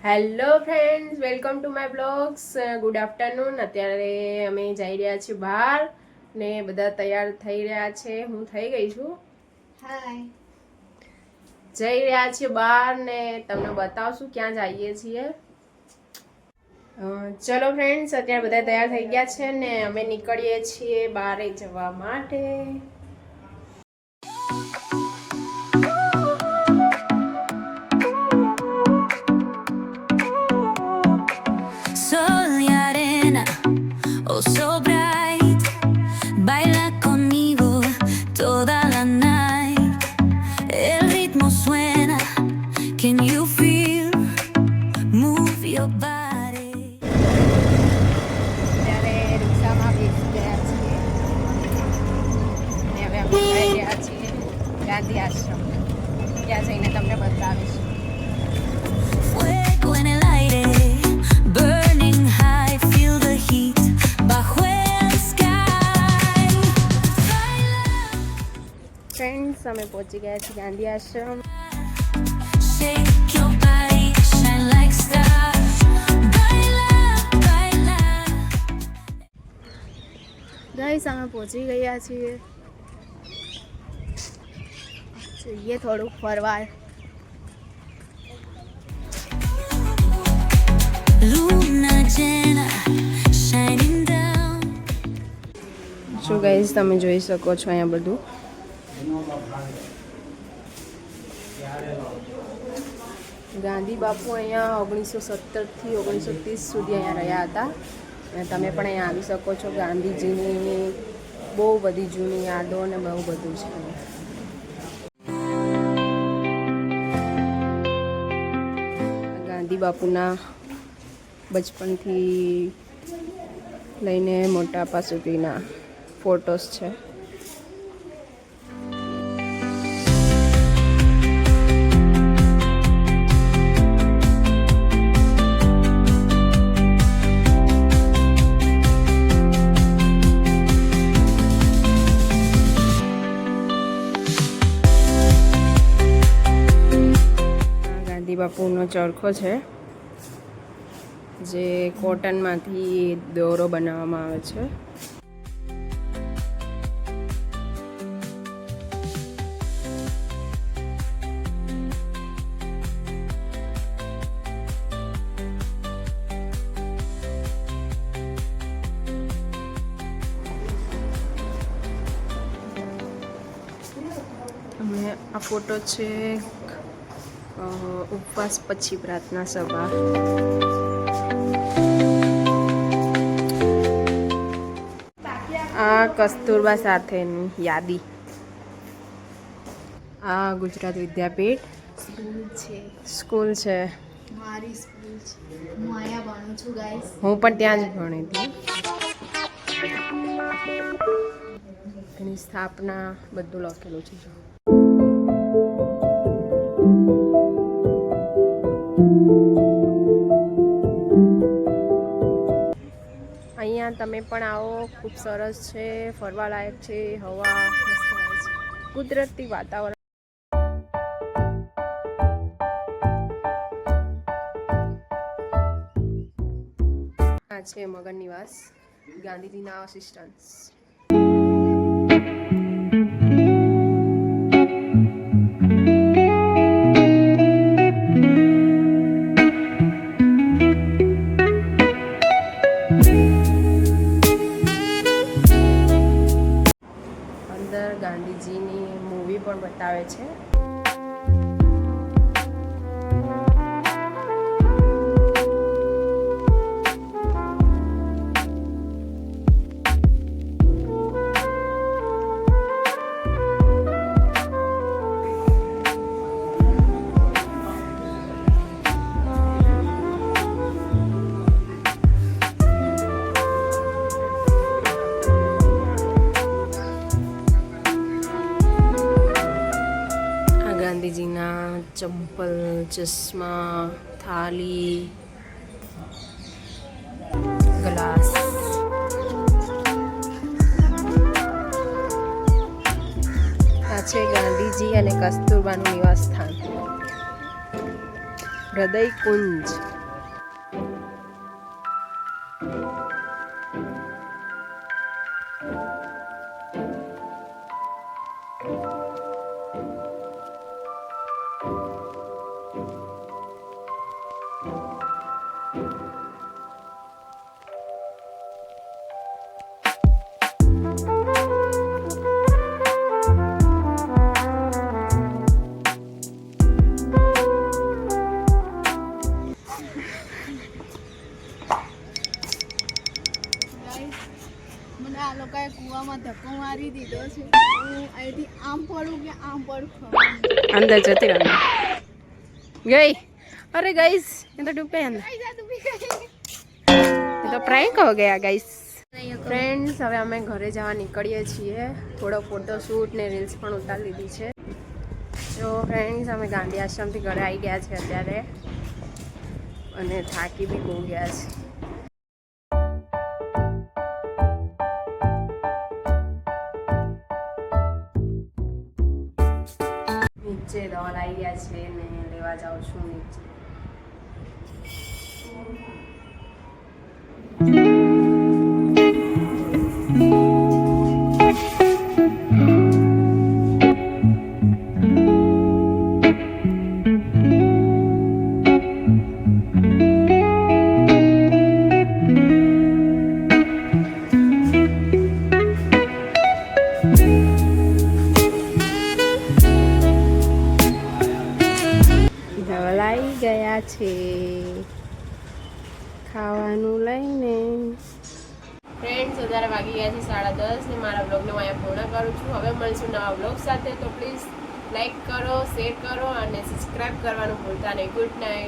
Hello friends, welcome to my blogs. Good afternoon. અત્યારે અમે જઈ રહ્યા છીએ બહાર ને બધા તૈયાર થઈ રહ્યા છે. હું થઈ ગઈ છું. હાય. જઈ રહ્યા છીએ બહાર ને તમને બતાવશું ક્યાં જઈએ છીએ. ચલો ફ્રેન્ડ્સ, અત્યારે બધા તૈયાર થઈ ગયા છે ને અમે નીકળીએ છીએ બહાર જવા માટે. Sol y arena, oh so bright, baila conmigo toda la night. El ritmo suena, can you feel? Move your body. ત્યારે રિક્ષામાં બેસી ગયા છીએ ને હવે અમે જઈ રહ્યા છીએ ગાંધી આશ્રમ. ત્યાં જઈને તમને બતાવીશ. Fuego en el aire, burning high, feel the heat bajo el sky. Friends, અમે પહોંચી ગયા છીએ ગાંધી આશ્રમ. Shake your body, shine like stars. Baila, baila. Guys, અમે પહોંચી ગયા છીએ. જોઈએ થોડુંક ફરવા. Luna llena, shining down. શું ગાઈસ, તમે જોઈ શકો છો અહીંયા બધું. ગાંધી બાપુ અહીંયા 1917થી 1930 સુધી અહીંયા રહ્યા હતા અને તમે પણ અહીંયા આવી શકો છો. ગાંધીજીની બહુ બધી જૂની યાદો અને બહુ બધું છે. ગાંધી બાપુના બચપનથી લઈને મોટાપા સુધીના ફોટોસ છે. ગાંધી બાપુનો ચરખો છે જે કોટનમાંથી દોરો બનાવવામાં આવે છે. અમે આ ફોટો છે ઉપવાસ પછી પ્રાર્થના સભા. આ કસ્તુરબા સાથેની યાદી. આ ગુજરાત વિદ્યાપીઠ સ્કૂલ છે. મારી સ્કૂલ છે. હું અહીંયા ભણું છું ગાઈસ. હું પણ ત્યાં જ ભણી હતી. એની સ્થાપના બધું લખેલું છે. અહીંયા તમે પણ આવો. ખૂબ સરસ છે, ફરવા લાયક છે. હવા મસ્ત આવે છે, કુદરતી વાતાવરણ. આ છે મગન નિવાસ, ગાંધીજીના આસિસ્ટન્ટ્સ. અંદર ગાંધીજીની મૂવી પણ બતાવે છે. ગાંધીજીના ચંપલ, ચશ્મા, થાળી, ગ્લાસ. આ છે ગાંધીજી અને કસ્તુરબાનું નિવાસ સ્થાન, હૃદય કુંજ. લોકોએ કૂવામાં ધક્કો મારી દીધો છે. હું અહીંથી આમ પડું કે આમ પડું ખબર નહીં. અંદર જતી રહો ગઈ. અરે ગાઈસ ये तो डूब गए अंदर. કઈ જા તું બી કઈ. ये तो प्रैंक हो गया गाइस. ફ્રેન્ડ્સ હવે અમે ઘરે જવા નીકળીએ છીએ. થોડો ફોટોશૂટ ને રીલ્સ પણ ઉતારી લીધી છે. તો ફ્રેન્ડ્સ અમે ગાંધી આશ્રમથી ઘરે આવી ગયા છે અત્યારે અને થાકી બી બહુ ગયા છે. નીચે દોલ આવી ગયા છે ને લેવા જાઉં છું નીચે. ધવલાઈ ગયા છે ખાવાનું લઈને. ફ્રેન્ડ્સ અત્યારે વાગી ગયા છે 10:30 ને મારા બ્લોગને હું અહીંયા પૂર્ણ કરું છું. હવે મળીશું નવા બ્લોગ સાથે. તો પ્લીઝ લાઈક કરો, શેર કરો અને સબસ્ક્રાઈબ કરવાનું ભૂલતા નહીં. Good night.